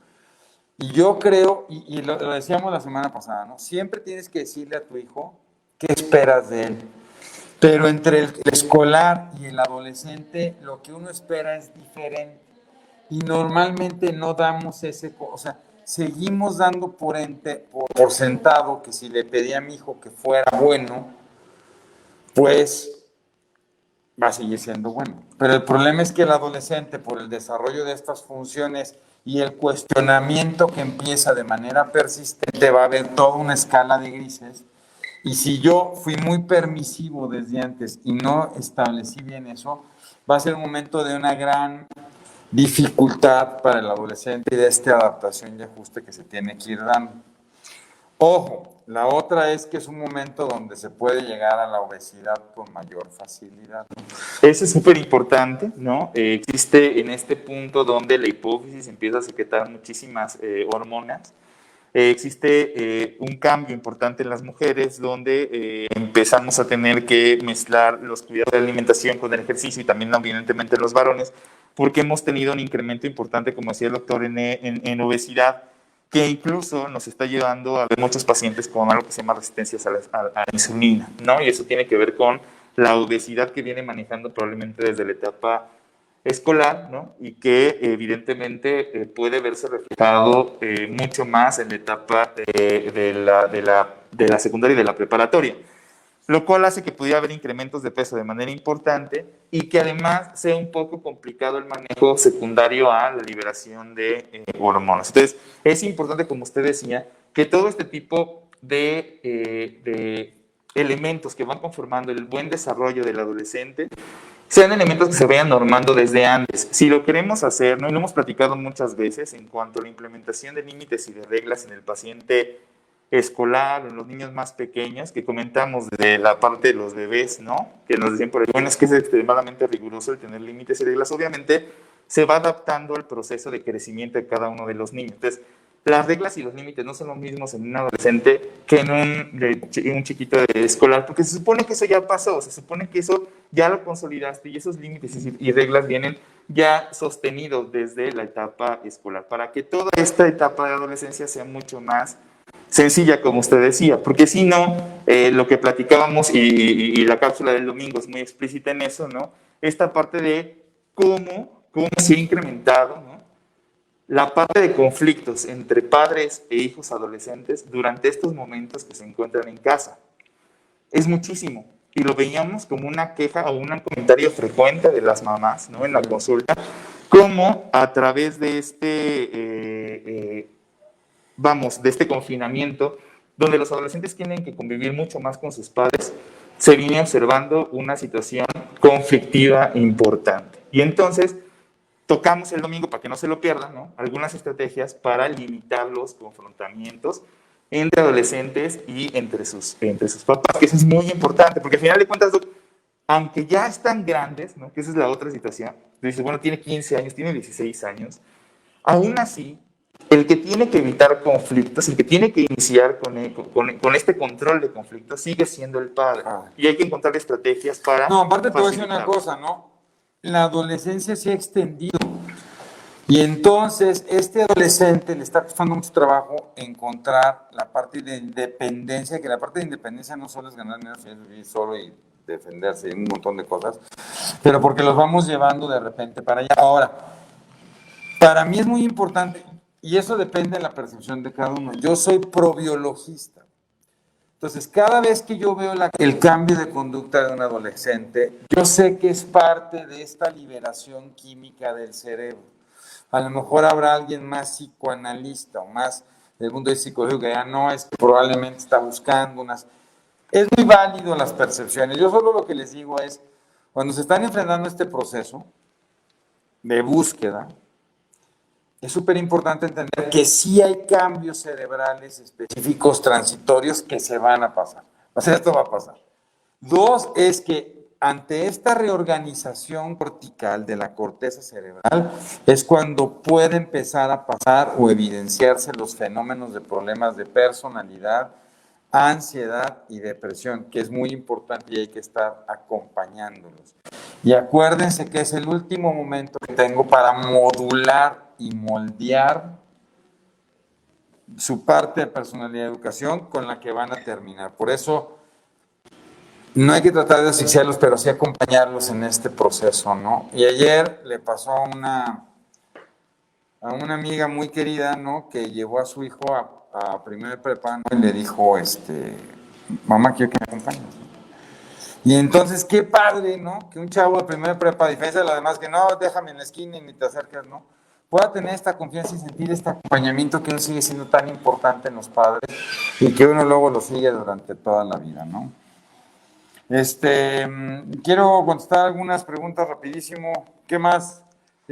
Y yo creo, y lo decíamos la semana pasada, ¿no? Siempre tienes que decirle a tu hijo qué esperas de él. Pero entre el escolar y el adolescente, lo que uno espera es diferente. Y normalmente no damos o sea, seguimos dando por sentado que si le pedí a mi hijo que fuera bueno, pues va a seguir siendo bueno. Pero el problema es que el adolescente, por el desarrollo de estas funciones y el cuestionamiento que empieza de manera persistente, va a haber toda una escala de grises. Y si yo fui muy permisivo desde antes y no establecí bien eso, va a ser un momento de una gran dificultad para el adolescente y de esta adaptación y ajuste que se tiene que ir dando. Ojo, la otra es que es un momento donde se puede llegar a la obesidad con mayor facilidad. Eso es súper importante, ¿no? Existe en este punto donde la hipófisis empieza a secretar muchísimas hormonas. Existe un cambio importante en las mujeres donde empezamos a tener que mezclar los cuidados de la alimentación con el ejercicio y también evidentemente los varones, porque hemos tenido un incremento importante, como decía el doctor, en obesidad, que incluso nos está llevando a ver muchos pacientes con algo que se llama resistencias a la insulina, ¿no? Y eso tiene que ver con la obesidad que viene manejando probablemente desde la etapa escolar, ¿no? Y que evidentemente puede verse reflejado mucho más en la etapa de la secundaria y de la preparatoria, lo cual hace que pudiera haber incrementos de peso de manera importante y que además sea un poco complicado el manejo secundario a la liberación de hormonas. Entonces, es importante, como usted decía, que todo este tipo de elementos que van conformando el buen desarrollo del adolescente sean elementos que se vayan normando desde antes. Si lo queremos hacer, ¿no? Y lo hemos platicado muchas veces en cuanto a la implementación de límites y de reglas en el paciente escolar o en los niños más pequeños, que comentamos de la parte de los bebés, ¿no? Que nos decían por ahí, bueno, es que es extremadamente riguroso el tener límites y reglas. Obviamente se va adaptando al proceso de crecimiento de cada uno de los niños. Entonces, las reglas y los límites no son los mismos en un adolescente que en un chiquito escolar, porque se supone que eso ya pasó, se supone que eso ya lo consolidaste y esos límites y reglas vienen ya sostenidos desde la etapa escolar, para que toda esta etapa de adolescencia sea mucho más sencilla, como usted decía, porque si no, lo que platicábamos y la cápsula del domingo es muy explícita en eso, ¿no? Esta parte de cómo se ha incrementado, ¿no? La parte de conflictos entre padres e hijos adolescentes durante estos momentos que se encuentran en casa. Es muchísimo. Y lo veíamos como una queja o un comentario frecuente de las mamás, ¿no? En la consulta, como a través de de este confinamiento, donde los adolescentes tienen que convivir mucho más con sus padres, se viene observando una situación conflictiva importante. Y entonces tocamos el domingo, para que no se lo pierdan, ¿no? Algunas estrategias para limitar los confrontamientos entre adolescentes y entre sus papás, que eso es muy importante, porque al final de cuentas, aunque ya están grandes, ¿no? Que esa es la otra situación, dices, bueno, tiene 15 años, tiene 16 años, aún así, el que tiene que evitar conflictos, el que tiene que iniciar con este control de conflictos, sigue siendo el padre. Y hay que encontrar estrategias para... No, aparte te voy a decir una cosa, ¿no? La adolescencia se ha extendido. Y entonces, este adolescente le está costando mucho trabajo encontrar la parte de independencia, que la parte de independencia no solo es ganar dinero, sino es vivir solo y defenderse y un montón de cosas, pero porque los vamos llevando de repente para allá. Ahora, para mí es muy importante, y eso depende de la percepción de cada uno. Yo soy probiologista. Entonces, cada vez que yo veo el cambio de conducta de un adolescente, yo sé que es parte de esta liberación química del cerebro. A lo mejor habrá alguien más psicoanalista o más del mundo de psicología que ya no, es que probablemente está buscando unas... Es muy válido las percepciones. Yo solo lo que les digo es, cuando se están enfrentando a este proceso de búsqueda, es súper importante entender que sí hay cambios cerebrales específicos transitorios que se van a pasar. O sea, esto va a pasar. Dos, es que ante esta reorganización cortical de la corteza cerebral es cuando puede empezar a pasar o evidenciarse los fenómenos de problemas de personalidad, ansiedad y depresión, que es muy importante y hay que estar acompañándolos. Y acuérdense que es el último momento que tengo para modular y moldear su parte de personalidad y educación con la que van a terminar. Por eso no hay que tratar de asfixiarlos, pero sí acompañarlos en este proceso, ¿no? Y ayer le pasó a una amiga muy querida, ¿no? Que llevó a su hijo a primer prepa, ¿no? Y le dijo, mamá, quiero que me acompañes, ¿no? Y entonces, qué padre, ¿no? Que un chavo de primer prepa, a diferencia de los demás, que no, déjame en la esquina y ni te acercas, ¿no? Pueda tener esta confianza y sentir este acompañamiento que uno sigue siendo tan importante en los padres y que uno luego lo sigue durante toda la vida, ¿no? Quiero contestar algunas preguntas rapidísimo. ¿Qué más?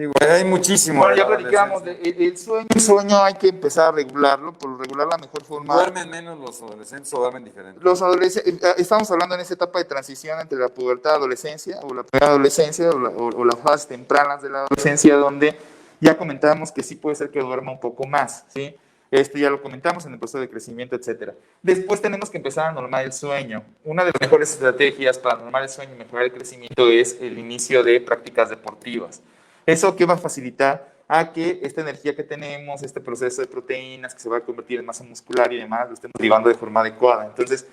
Digo, hay muchísimo. Bueno, de ya la platicamos, adolescencia. el sueño hay que empezar a regularlo, por lo regular la mejor forma. ¿Duermen menos los adolescentes o duermen diferente? Los adolescentes, estamos hablando en esa etapa de transición entre la pubertad adolescencia o la preadolescencia o las fases tempranas de la adolescencia, donde ya comentábamos que sí puede ser que duerma un poco más, ¿sí? Esto ya lo comentamos en el proceso de crecimiento, etcétera. Después tenemos que empezar a normar el sueño. Una de las mejores estrategias para normar el sueño y mejorar el crecimiento es el inicio de prácticas deportivas. ¿Eso qué va a facilitar? A que esta energía que tenemos, este proceso de proteínas que se va a convertir en masa muscular y demás, lo estemos llevando de forma adecuada. Entonces,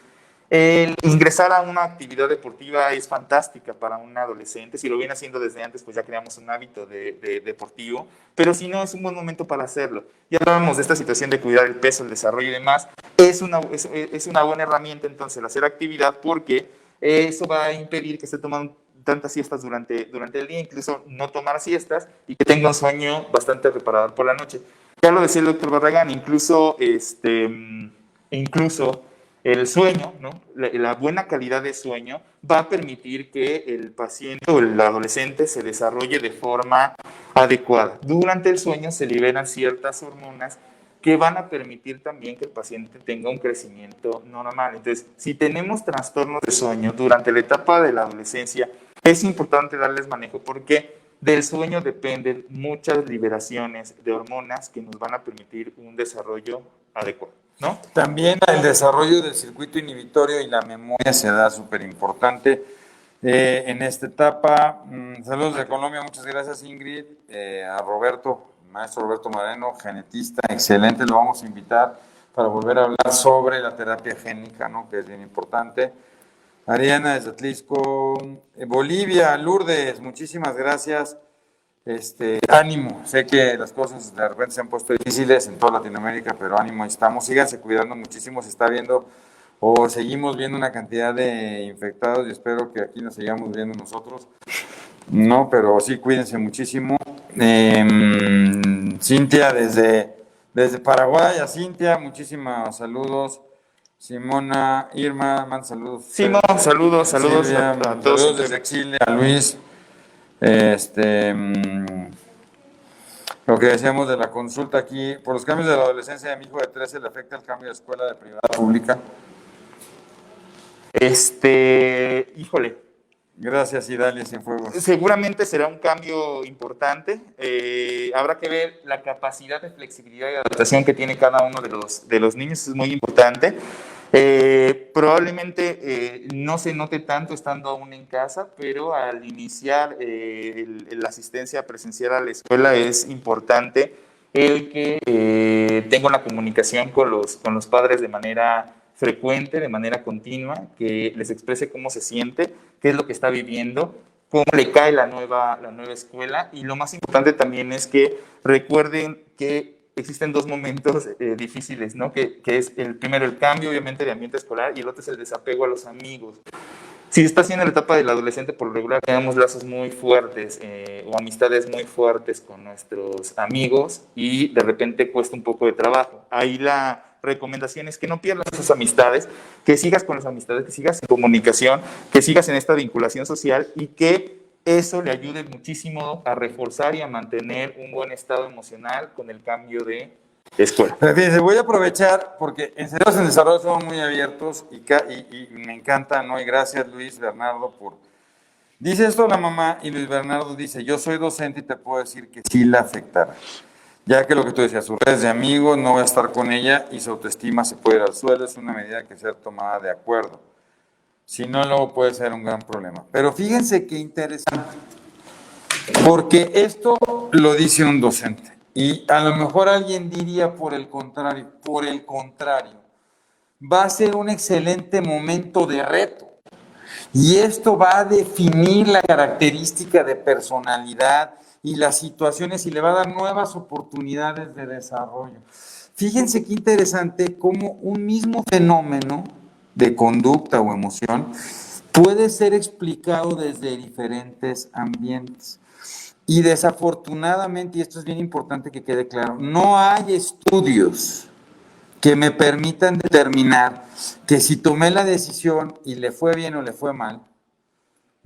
el ingresar a una actividad deportiva es fantástica para un adolescente. Si lo viene haciendo desde antes, pues ya creamos un hábito de deportivo. Pero si no, es un buen momento para hacerlo. Ya hablábamos de esta situación de cuidar el peso, el desarrollo y demás. Es una buena herramienta entonces el hacer actividad, porque eso va a impedir que esté tomando tantas siestas durante el día, incluso no tomar siestas y que tenga un sueño bastante reparador por la noche. Ya lo decía el doctor Barragán, incluso el sueño, ¿no? La buena calidad de sueño va a permitir que el paciente o el adolescente se desarrolle de forma adecuada. Durante el sueño se liberan ciertas hormonas que van a permitir también que el paciente tenga un crecimiento normal. Entonces, si tenemos trastornos de sueño durante la etapa de la adolescencia, es importante darles manejo porque del sueño dependen muchas liberaciones de hormonas que nos van a permitir un desarrollo adecuado, ¿no? También el desarrollo del circuito inhibitorio y la memoria se da súper importante en esta etapa. Saludos de Colombia, muchas gracias Ingrid, a Roberto, maestro Roberto Moreno, genetista, excelente, lo vamos a invitar para volver a hablar sobre la terapia génica, ¿no? Que es bien importante. Ariana desde Atlisco, Bolivia, Lourdes, muchísimas gracias. Ánimo, sé que las cosas de repente se han puesto difíciles en toda Latinoamérica, pero ánimo, ahí estamos, síganse cuidando muchísimo, se está viendo o seguimos viendo una cantidad de infectados y espero que aquí nos sigamos viendo nosotros, no, pero sí, cuídense muchísimo. Cintia desde Paraguay, a Cintia, muchísimos saludos. Simona, Irma, man saludos. Simón, saludos Silvia, a todos. saludos desde Chile, a Luis. Lo que decíamos de la consulta aquí, por los cambios de la adolescencia de mi hijo de 13, ¿le afecta el cambio de escuela de privada a pública? Híjole. Gracias, Idalia Cienfuegos. Seguramente será un cambio importante. Habrá que ver la capacidad de flexibilidad y adaptación que tiene cada uno de los niños, es muy importante. Probablemente no se note tanto estando aún en casa, pero al iniciar la asistencia presencial a la escuela es importante el que tenga una comunicación con los padres de manera frecuente, de manera continua, que les exprese cómo se siente, qué es lo que está viviendo, cómo le cae la nueva escuela, y lo más importante también es que recuerden que existen dos momentos difíciles, ¿no? Que es el primero, el cambio obviamente de ambiente escolar, y el otro es el desapego a los amigos. Si está siendo la etapa del adolescente, por lo regular tenemos lazos muy fuertes o amistades muy fuertes con nuestros amigos y de repente cuesta un poco de trabajo. Ahí la recomendación es que no pierdas sus amistades, que sigas con las amistades, que sigas en comunicación, que sigas en esta vinculación social y que eso le ayude muchísimo a reforzar y a mantener un buen estado emocional con el cambio de escuela. Pero fíjense, voy a aprovechar porque en Cerebros en Desarrollo somos muy abiertos y me encanta, ¿no? Y gracias Luis Bernardo por... Dice esto la mamá y Luis Bernardo dice, yo soy docente y te puedo decir que sí la afectará. Ya que lo que tú decías, sus redes de amigos, no voy a estar con ella y su autoestima se puede ir al suelo, es una medida que ser tomada de acuerdo. Si no, luego puede ser un gran problema. Pero fíjense qué interesante, porque esto lo dice un docente. Y a lo mejor alguien diría por el contrario, va a ser un excelente momento de reto. Y esto va a definir la característica de personalidad y las situaciones y le va a dar nuevas oportunidades de desarrollo. Fíjense qué interesante cómo un mismo fenómeno de conducta o emoción puede ser explicado desde diferentes ambientes. Y desafortunadamente, y esto es bien importante que quede claro, no hay estudios que me permitan determinar que si tomé la decisión y le fue bien o le fue mal,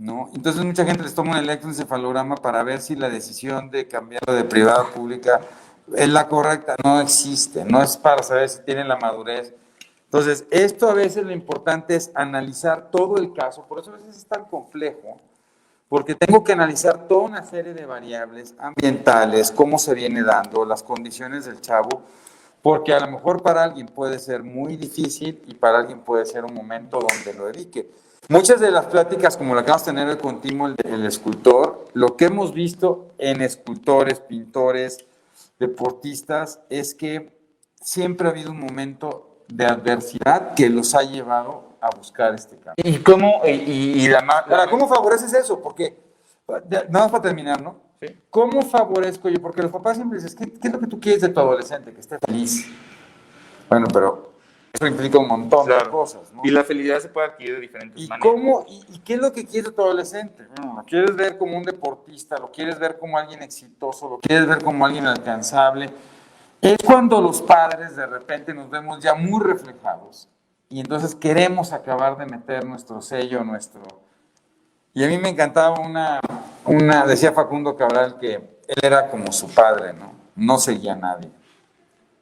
¿no? Entonces mucha gente les toma un electroencefalograma para ver si la decisión de cambiarlo de privada a pública es la correcta. No existe, no es para saber si tienen la madurez. Entonces, esto a veces lo importante es analizar todo el caso, por eso a veces es tan complejo, porque tengo que analizar toda una serie de variables ambientales, cómo se viene dando, las condiciones del chavo, porque a lo mejor para alguien puede ser muy difícil y para alguien puede ser un momento donde lo dedique. Muchas de las pláticas, como la que vamos a tener hoy con Timo, el escultor, lo que hemos visto en escultores, pintores, deportistas, es que siempre ha habido un momento de adversidad que los ha llevado a buscar este cambio. ¿Y cómo? Ahora, ¿cómo favoreces eso? Porque, nada más para terminar, ¿no? Sí. ¿Cómo favorezco yo? Porque los papás siempre dicen, ¿qué es lo que tú quieres de tu adolescente? Que esté feliz. Bueno, pero eso implica un montón de cosas, ¿no? Y la felicidad se puede adquirir de diferentes maneras. ¿Cómo, y qué es lo que quieres de tu adolescente? Bueno, ¿lo quieres ver como un deportista? ¿Lo quieres ver como alguien exitoso? ¿Lo quieres ver como alguien alcanzable? Es cuando los padres de repente nos vemos ya muy reflejados y entonces queremos acabar de meter nuestro sello, Y a mí me encantaba decía Facundo Cabral que él era como su padre, ¿no? No seguía a nadie.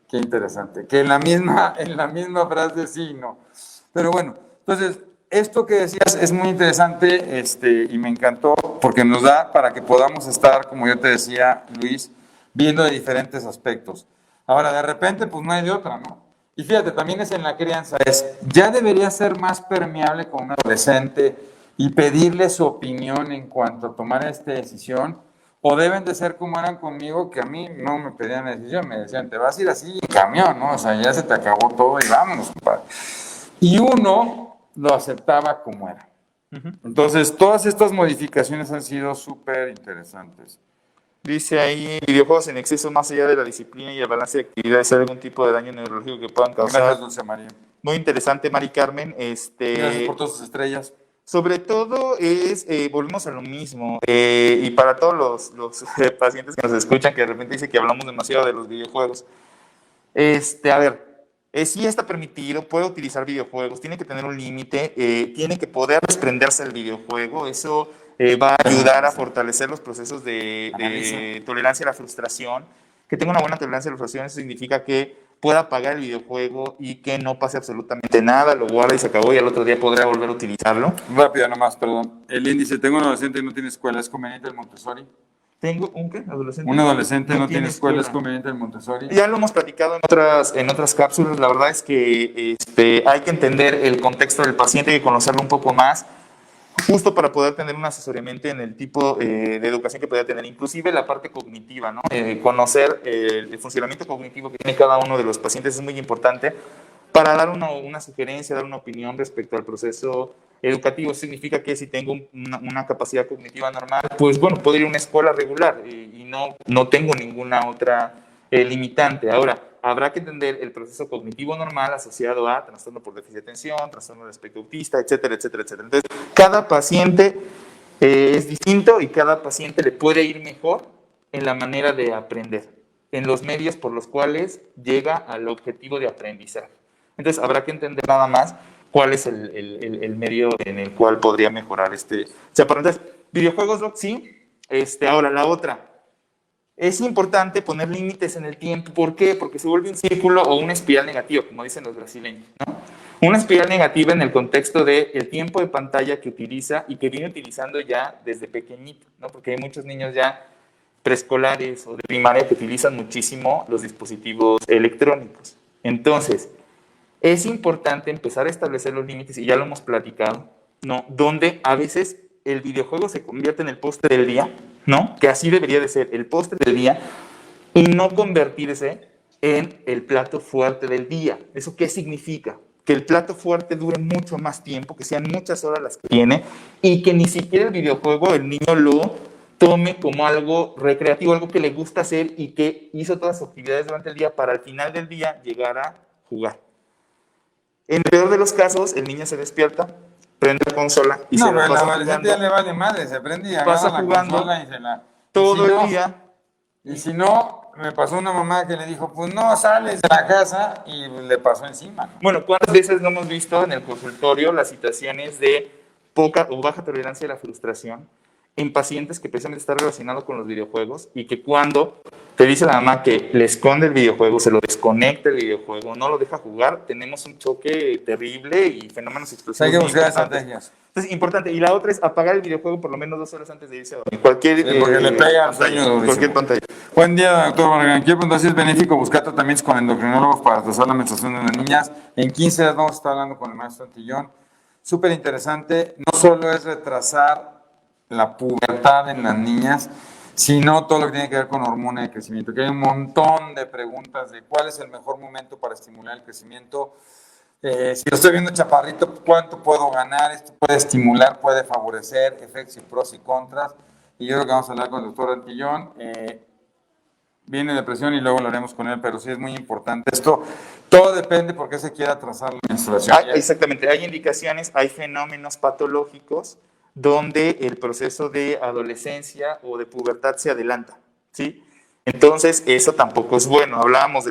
Qué interesante. Que en la misma frase sí, ¿no? Pero bueno, entonces, esto que decías es muy interesante y me encantó porque nos da para que podamos estar, como yo te decía, Luis, viendo de diferentes aspectos. Ahora, de repente, pues no hay de otra, ¿no? Y fíjate, también es en la crianza, ya debería ser más permeable con un adolescente y pedirle su opinión en cuanto a tomar esta decisión, o deben de ser como eran conmigo, que a mí no me pedían la decisión, me decían, te vas a ir así en camión, ¿no? O sea, ya se te acabó todo y vámonos, compadre. Y uno lo aceptaba como era. Entonces, todas estas modificaciones han sido súper interesantes. Dice ahí, videojuegos en exceso más allá de la disciplina y el balance de actividades, ¿hay algún tipo de daño neurológico que puedan causar? Gracias, Dulce María. Muy interesante, Mari Carmen. Gracias por todas sus estrellas. Sobre todo volvemos a lo mismo, y para todos los pacientes que nos escuchan, que de repente dicen que hablamos demasiado de los videojuegos, a ver, sí está permitido, puede utilizar videojuegos, tiene que tener un límite, tiene que poder desprenderse del videojuego, eso va a ayudar a fortalecer los procesos de tolerancia a la frustración. Que tenga una buena tolerancia a la frustración, eso significa que pueda apagar el videojuego y que no pase absolutamente nada, lo guarda y se acabó y al otro día podrá volver a utilizarlo. Rápido nomás, perdón. El índice, tengo un adolescente y no tiene escuela, ¿es conveniente el Montessori? ¿Tengo un qué? ¿Adolescente? Un adolescente no tiene escuela, ¿es conveniente el Montessori? Ya lo hemos platicado en otras cápsulas, la verdad es que hay que entender el contexto del paciente, hay que conocerlo un poco más, justo para poder tener un asesoramiento en el tipo de educación que pueda tener, inclusive la parte cognitiva, ¿no? Conocer el funcionamiento cognitivo que tiene cada uno de los pacientes es muy importante para dar una sugerencia, dar una opinión respecto al proceso educativo. Significa que si tengo una capacidad cognitiva normal, pues bueno, puedo ir a una escuela regular y no tengo ninguna otra limitante. Ahora, habrá que entender el proceso cognitivo normal asociado a trastorno por déficit de atención, trastorno del espectro autista, etcétera, etcétera, etcétera. Entonces, cada paciente es distinto y cada paciente le puede ir mejor en la manera de aprender, en los medios por los cuales llega al objetivo de aprendizaje. Entonces, habrá que entender nada más cuál es el medio en el cual podría mejorar Entonces, videojuegos, sí. Ahora, la otra. Es importante poner límites en el tiempo. ¿Por qué? Porque se vuelve un círculo o una espiral negativa, como dicen los brasileños, ¿no? Una espiral negativa en el contexto del tiempo de pantalla que utiliza y que viene utilizando ya desde pequeñito, ¿no? Porque hay muchos niños ya preescolares o de primaria que utilizan muchísimo los dispositivos electrónicos. Entonces, es importante empezar a establecer los límites, y ya lo hemos platicado, ¿no? Donde a veces el videojuego se convierte en el postre del día, ¿no? Que así debería de ser, el postre del día, y no convertirse en el plato fuerte del día. ¿Eso qué significa? Que el plato fuerte dure mucho más tiempo, que sean muchas horas las que tiene, y que ni siquiera el videojuego el niño lo tome como algo recreativo, algo que le gusta hacer y que hizo todas sus actividades durante el día para al final del día llegar a jugar. En el peor de los casos, el niño se despierta, prende la consola y se la pasa jugando. No, ya le vale madre, se prende y pasa jugando consola y se la... todo el día. Y si no, me pasó una mamá que le dijo, pues no sales de la casa, y le pasó encima, ¿no? Bueno, ¿cuántas veces no hemos visto en el consultorio las situaciones de poca o baja tolerancia a la frustración en pacientes que precisamente está relacionado con los videojuegos y que cuando te dice la mamá que le esconde el videojuego, se lo desconecta el videojuego, no lo deja jugar, tenemos un choque terrible y fenómenos explosivos. Hay que muy buscar importantes. estrategias. Entonces, importante. Y la otra es apagar el videojuego por lo menos 2 horas antes de irse a dormir. Cualquier Porque le pega al pantalla, sueño durísimo. cualquier pantalla. Buen día, doctor Barragán. Quiero preguntar si es benéfico buscar tratamientos con endocrinólogos para retrasar la menstruación de las niñas. En 15 días vamos a estar hablando con el maestro Antillón. Súper interesante. No solo es retrasar la pubertad en las niñas, sino todo lo que tiene que ver con hormona de crecimiento. Que hay un montón de preguntas de cuál es el mejor momento para estimular el crecimiento. Si lo estoy viendo chaparrito, ¿cuánto puedo ganar? Esto puede estimular, puede favorecer, efectos y pros y contras. Y yo creo que vamos a hablar con el doctor Antillón. Viene depresión y luego lo haremos con él, pero sí es muy importante esto. Todo depende por qué se quiera trazar la menstruación. Exactamente, hay indicaciones, hay fenómenos patológicos donde el proceso de adolescencia o de pubertad se adelanta, ¿sí? Entonces, eso tampoco es bueno. Hablábamos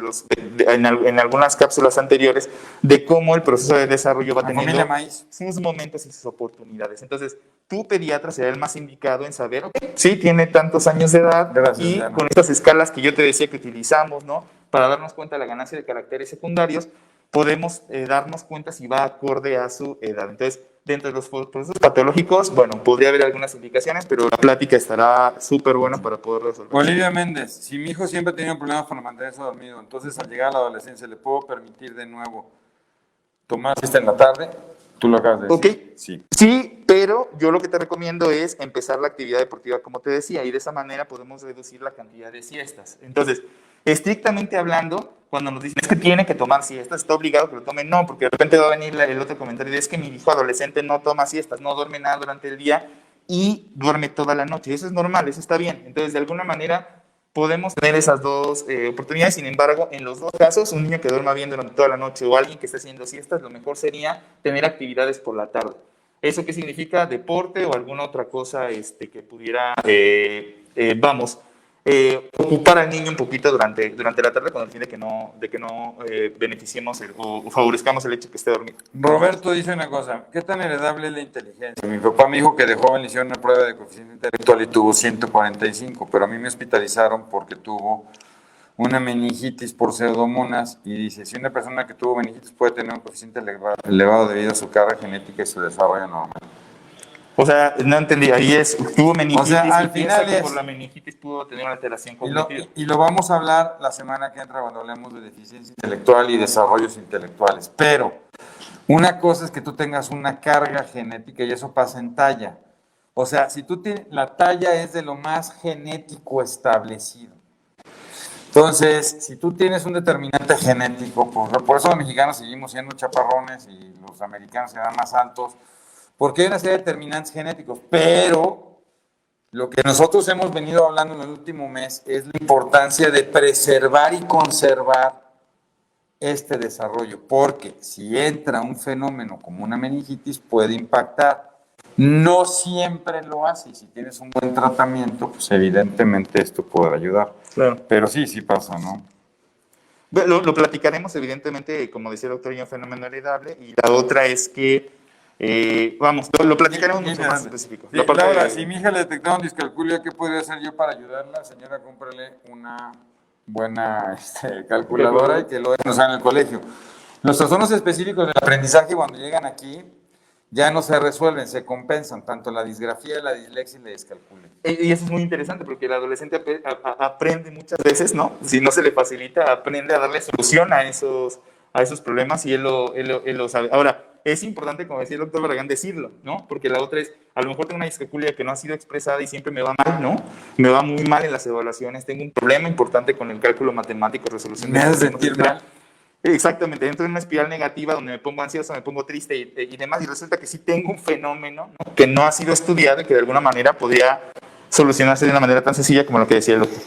en algunas cápsulas anteriores de cómo el proceso de desarrollo va teniendo sus momentos y sus oportunidades. Entonces, tu pediatra será el más indicado en saber, sí, tiene tantos años de edad. Gracias, y Diana. con estas escalas que yo te decía que utilizamos, ¿no? Para darnos cuenta de la ganancia de caracteres secundarios, podemos darnos cuenta si va acorde a su edad. Entonces, dentro de los procesos patológicos, bueno, podría haber algunas indicaciones, pero la plática estará súper buena para poder resolver. Olivia Méndez, si mi hijo siempre ha tenido problemas para mantenerse dormido, entonces al llegar a la adolescencia, ¿le puedo permitir de nuevo tomar siesta en la tarde? Tú lo acabas de decir. Ok, Sí. Sí, pero yo lo que te recomiendo es empezar la actividad deportiva, como te decía, y de esa manera podemos reducir la cantidad de siestas. Entonces, estrictamente hablando, cuando nos dicen es que tiene que tomar siestas, está obligado que lo tome, no, porque de repente va a venir el otro comentario de es que mi hijo adolescente no toma siestas, no duerme nada durante el día y duerme toda la noche. Eso es normal, eso está bien. Entonces, de alguna manera, podemos tener esas dos oportunidades. Sin embargo, en los dos casos, un niño que duerma bien durante toda la noche o alguien que esté haciendo siestas, lo mejor sería tener actividades por la tarde. ¿Eso qué significa? Deporte o alguna otra cosa que pudiera, ocupar al niño un poquito durante la tarde con el fin de que no beneficiemos o favorezcamos el hecho que esté dormido. Roberto dice una cosa, ¿qué tan heredable es la inteligencia? Mi papá me dijo que de joven le hicieron una prueba de coeficiente intelectual y tuvo 145, pero a mí me hospitalizaron porque tuvo una meningitis por pseudomonas y dice, si una persona que tuvo meningitis puede tener un coeficiente elevado debido a su carga genética y su desarrollo normal. O sea, no entendí, ahí tuvo meningitis, o sea, al y piensa final que por la meningitis pudo tener una alteración cognitiva. Y lo vamos a hablar la semana que entra cuando hablemos de deficiencia intelectual y desarrollos intelectuales. Pero una cosa es que tú tengas una carga genética y eso pasa en talla. O sea, si tú tienes, la talla es de lo más genético establecido. Entonces, si tú tienes un determinante genético, por eso los mexicanos seguimos siendo chaparrones y los americanos se dan más altos, porque hay una serie de determinantes genéticos, pero lo que nosotros hemos venido hablando en el último mes es la importancia de preservar y conservar este desarrollo, porque si entra un fenómeno como una meningitis puede impactar. No siempre lo hace y si tienes un buen tratamiento, pues evidentemente esto puede ayudar. Claro. Pero sí pasa, ¿no? Lo platicaremos, evidentemente, como decía el doctor, hay un fenómeno heredable, y la otra es que, lo platicaremos mucho más específico. Sí, Laura, si mi hija le detectaron discalculia, ¿qué podría hacer yo para ayudarla? Señora, cómprale una buena calculadora y que lo dejen usar en el colegio. Los trastornos específicos del aprendizaje cuando llegan aquí ya no se resuelven, se compensan, tanto la disgrafía, la dislexia y la discalculia. Y eso es muy interesante porque el adolescente aprende muchas veces, ¿no? Si no se le facilita, aprende a darle solución a esos problemas y él lo sabe. Ahora, es importante, como decía el doctor Barragán, decirlo, ¿no? Porque la otra es, a lo mejor tengo una discalculia que no ha sido expresada y siempre me va mal, ¿no? Me va muy mal en las evaluaciones, tengo un problema importante con el cálculo matemático, resolución de... Me hace sentir mal. Exactamente, entro en una espiral negativa donde me pongo ansioso, me pongo triste y demás, y resulta que sí tengo un fenómeno, ¿no?, que no ha sido estudiado y que de alguna manera podría solucionarse de una manera tan sencilla como lo que decía el doctor.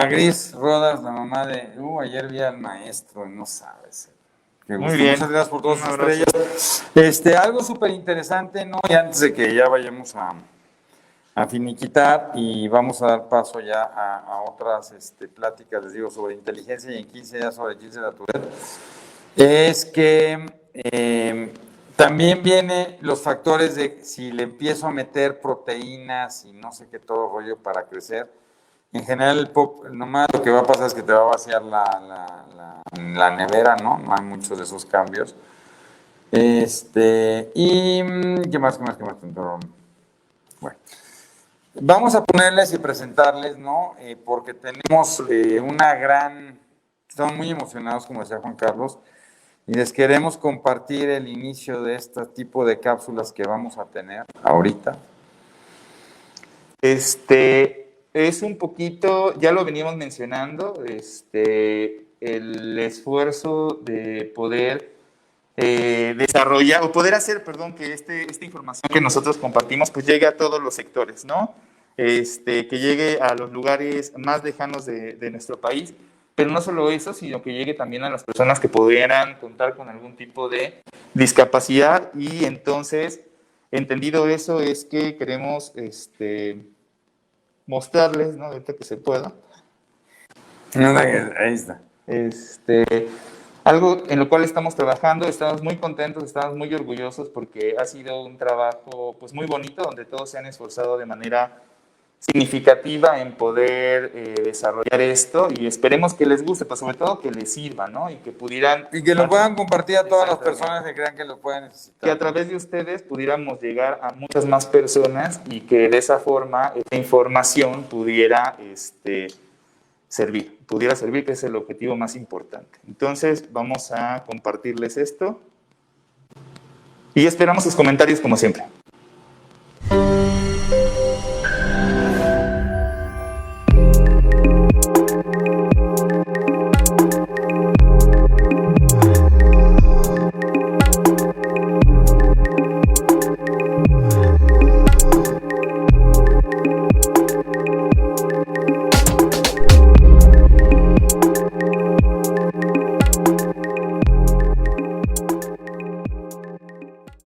Gris Rodas, la mamá de... ayer vi al maestro, no sabes. Muy bien. Muchas gracias por todas sus estrellas. Algo súper interesante, ¿no? Y antes de que ya vayamos a finiquitar y vamos a dar paso ya a otras pláticas, les digo, sobre inteligencia y en 15 días sobre Gilles de la Tourette, es que También viene los factores de si le empiezo a meter proteínas y no sé qué todo rollo para crecer. En general, el pop, nomás lo que va a pasar es que te va a vaciar la nevera, ¿no? No hay muchos de esos cambios. Y ¿qué más? Bueno, vamos a ponerles y presentarles, ¿no? Porque tenemos estamos muy emocionados, como decía Juan Carlos, y les queremos compartir el inicio de este tipo de cápsulas que vamos a tener ahorita. Es un poquito, ya lo veníamos mencionando, el esfuerzo de poder desarrollar o poder hacer, perdón, que esta información que nosotros compartimos pues llegue a todos los sectores, ¿no? Que llegue a los lugares más lejanos de nuestro país, pero no solo eso, sino que llegue también a las personas que pudieran contar con algún tipo de discapacidad y entonces, entendido eso, es que queremos mostrarles, ¿no? Ahorita que se pueda. Ahí está. Algo en lo cual estamos trabajando, estamos muy contentos, estamos muy orgullosos porque ha sido un trabajo pues muy bonito donde todos se han esforzado de manera significativa en poder desarrollar esto y esperemos que les guste, pero sobre todo que les sirva, ¿no? Y que pudieran... Y que lo puedan compartir a todas las personas que crean que lo puedan necesitar. Que a través de ustedes pudiéramos llegar a muchas más personas y que de esa forma esta información pudiera pudiera servir, que es el objetivo más importante. Entonces vamos a compartirles esto y esperamos sus comentarios como siempre.